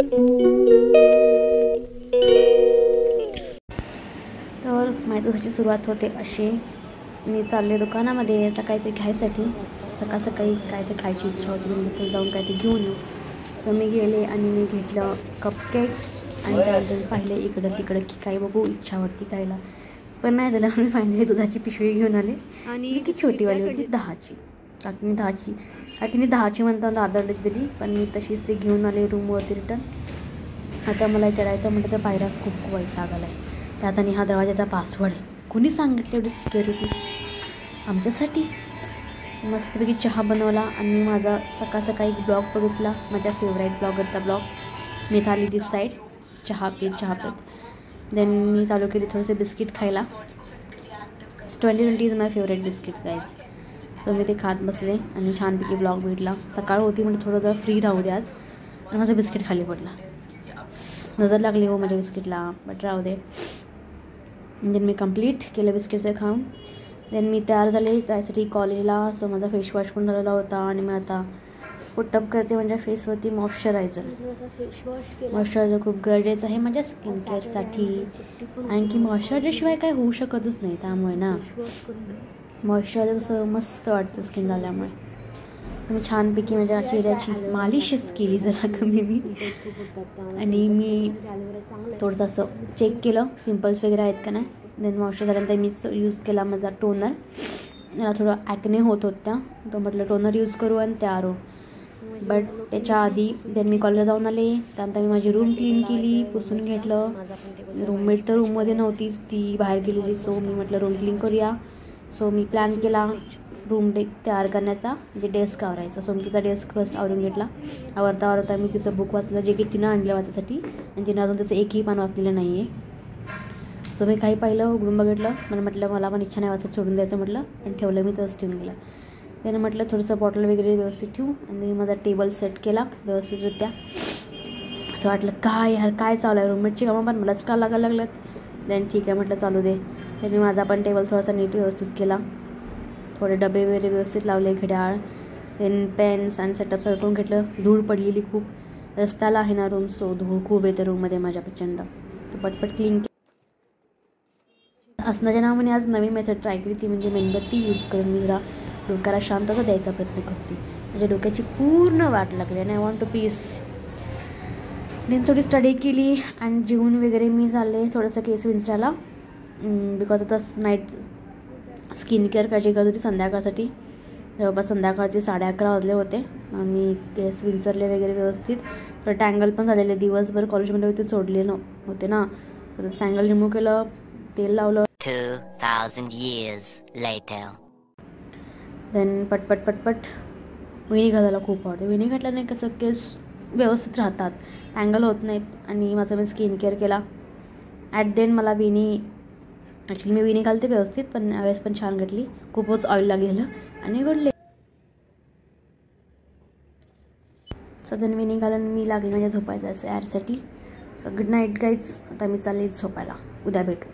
तर माझ्या दिवसाची सुरुवात होते अशी, मी चालले दुकानामध्ये आता काहीतरी घ्यायसाठी. सकाळ सकाळी काहीतरी खायची इच्छा होती, तर जाऊन काहीतरी घेऊन येऊ. तर मी गेले आणि मी घेतलं कपकेक्स आणि त्यानंतर पाहिले इकडं तिकडं की काही बघू इच्छावरती खायला, पण नाही झालं. मी फायनली दुधाची पिशवी घेऊन आले आणि ती छोटीवाली होती 10ची. काकीने 10ची म्हणता अर्धा दिली, पण मी तशीच ती घेऊन आले रूमवरती रिटर्न. आता मला चढायचं म्हटलं तर पायऱ्या खूप वैताग आला आहे. त्यात आणि हा दरवाजाचा पासवर्ड कोणी सांगितलं एवढी सिक्युरिटी आमच्यासाठी. मस्तपैकी चहा बनवला आणि माझा सकाळ सकाळी ब्लॉग बघितला, माझ्या फेवरेट ब्लॉगरचा ब्लॉग मिताली दिस साईड. चहा पीत देन मी चालू केली थोडेसे बिस्किट खायला. 2020 is my favourite biscuit guys. So मी ते खात बसले आणि छानपैकी ब्लॉग भेटला. सकाळ होती म्हणजे थोडं जर फ्री राहू द्या आज, आणि माझं बिस्किट खाली पडला. नजर लागली हो माझ्या बिस्किटला, बट राहू दे. देन मी कंप्लीट केलं बिस्किटचं खाऊन. देन मी तयार झाले जायसाठी कॉलेजला. सो माझा फेसवॉश पण झालेला होता आणि मी आता पुटअप करते म्हणजे फेसवरती मॉइश्चरायझर. मॉइश्चरायझर खूप गरजेचं आहे माझ्या स्किन केअरसाठी, आणखी मॉइश्चरायझरशिवाय काय होऊ शकतच नाही. त्यामुळे ना मॉइश्चरायझर कसं मस्त वाटतं स्किन झाल्यामुळे. मी छानपैकी माझ्या चेहऱ्याची मालिशच केली जरा कमी मी, आणि मी थोडंसं असं चेक केलं पिंपल्स वगैरे आहेत का नाही. देन मॉइश्चर झाल्यानंतर मी यूज केला माझा टोनर. मला थोडं ॲक्ने होत होत्या, तो म्हटलं टोनर यूज करू आणि तयार हो. बट त्याच्या आधी देन मी कॉलेजला जाऊन आले. त्यानंतर मी माझी रूम क्लीन केली, पुसून घेतलं. रूममेट तर रूममध्ये नव्हतीच, ती बाहेर गेलेली. सो मी म्हटलं रूम क्लीन करूया. सो मी प्लॅन केला रूम तयार करण्याचा, म्हणजे डेस्क आवरायचा. सो मी तिचा डेस्क फर्स्ट आवरून घेतला. आवरता मी तिचं बुक वाचलं, जे की तिनं आणलं वाचायसाठी, आणि तिनं अजून त्याचं एकही पान वाचलेलं नाही आहे. सो मी काही पाहिलं, उघडून बघितलं. मला पण इच्छा नाही वाचत, सोडून द्यायचं म्हटलं, आणि ठेवलं मी तसंच ठेवून गेलं. त्यानं म्हटलं थोडंसं बॉटल वगैरे व्यवस्थित ठेवू, आणि माझा टेबल सेट केला व्यवस्थितरित्या. असं वाटलं काय चालू आहे, रूममेटची कामं पण मलाच का लागायला लागल्यात. देन ठीक आहे म्हटलं चालू दे. तर मी माझा पण टेबल थोडासा नीट व्यवस्थित केला. थोडे डबे वगैरे व्यवस्थित लावले, घड्याळ, देन पेन्स आणि सेटअप करून घेतलं. धूळ पडलेली खूप, रस्त्याला आहे ना रूम, सो धूळ खूप येते रूममध्ये माझ्या प्रचंड. तर पटपट क्लीन असण्याच्या नावाने आज नवीन मेथड ट्राय केली, ती म्हणजे मेणबत्ती यूज करून मी जरा डोक्याला शांतता द्यायचा प्रयत्न करते. म्हणजे डोक्याची पूर्ण वाट लागली आणि I want to peace. Then थोडी स्टडी केली आणि जेवून वगैरे मी चालले थोडंसं केस विंचरायला, बिकॉज आता नाईट स्किन केअर करायची गरज होती संध्याकाळसाठी. जवळपास संध्याकाळचे 11:30 वाजले होते आणि केस विंचरले वगैरे व्यवस्थित. तर टँगल पण झालेले, दिवसभर कॉलेजमध्ये होते सोडले होते ना, तर टँगल रिमूव्ह केलं, तेल लावलं. 2000 years later. देन पटपट वेणी घालायला खूप आवडते. वेणी घातल्याने कसं केस व्यवस्थित राहतात, टँगल होत नाहीत, आणि माझं मी स्किन केअर केला. ॲट देन मला ॲक्च्युली मी वेणी घालते व्यवस्थित, पण यावेळेस पण छान घातली. खूपच ऑइल लागलेलं आणि घडले. सदन वेणी घालून मी लागली म्हणजे झोपायचं असं ॲरसाठी. So good night guys. आता मी चालले झोपायला, उद्या भेटू.